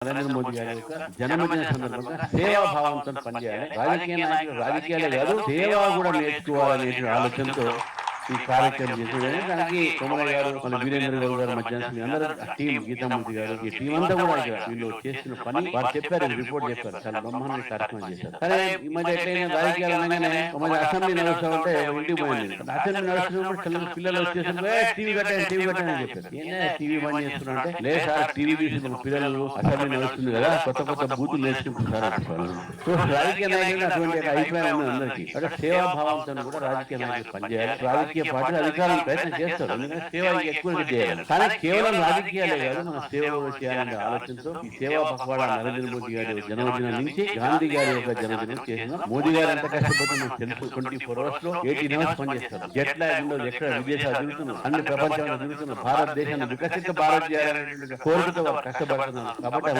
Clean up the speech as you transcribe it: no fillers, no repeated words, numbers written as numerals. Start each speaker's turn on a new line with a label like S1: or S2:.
S1: నరేంద్ర మోదీ గారి యొక్క జన్మదిన సందర్భంగా సేవాభావంతో పనిచేయాలి. రాజకీయ నాయకులు రాజకీయాలే కాదు సేవ కూడా నేర్చుకోవాలనే ఆలోచనతో ఈ కార్యక్రమం చేసేది. దానికి కొమరయ్య గారు, మన వీరేంద్ర గౌడ్ గారు, మధ్యాహ్నం అందరూ టీం, గీతామూర్తి గారు, ఈ టీం అంతా కూడా ఇక్కడ వీళ్ళు చేస్తున్న పని వారు చెప్పారు, రిపోర్ట్ చెప్పారు. చాలా బ్రహ్మాండ కార్యక్రమం చేశారు. కానీ ఈ మధ్య ఎట్లయినా రాజకీయాలు అనగానే మన అసెంబ్లీ నడుస్తా ఉంటే ఇంటికి పోయింది. అసెంబ్లీ నడుస్తున్నప్పుడు పిల్లలు వచ్చేసరికి టీవీ కట్టండి అని చెప్పారు. ఏమైనా టీవీ బంద్ చేస్తున్నా అంటే లేదు సార్, టీవీ చూసి మన పిల్లలు అసెంబ్లీ నడుస్తుంది కదా, కొత్త బూతులు నేర్చుకుంటున్నారు. సో రాజకీయ నాయకులు అటువంటి అభిప్రాయం ఉంది అందరికీ. అంటే సేవాభావంతో కూడా రాజకీయ నాయకులు పనిచేయాలి. రాజకీయ పార్టీలు అధికారులు ప్రయత్నం చేస్తారు, ఎందుకంటే సేవ ఎక్కువ చేయాలి. కానీ కేవలం రాజకీయాలే కాదు, మన సేవ చేయాలనే ఆలోచనతో ఈ సేవా పక్వాడా నరేంద్ర మోదీ గారి జన్మదినం నుంచి గాంధీ గారి యొక్క జన్మదినం చేసిన మోదీ గారు ఎంత కష్టపడి మనకు తెలుసు. 24 hours లో 18 hours పనిచేస్తారు. జెట్ లాగ్ ఉండదు, ఎక్కడ విదేశాలు తిరుగుతున్నారు, అన్ని ప్రపంచంలో తిరుగుతున్నారు. భారతదేశాన్ని వికసిత భారత్ చేయాలనే కోరికతో వారు కష్టపడుతున్నారు. కాబట్టి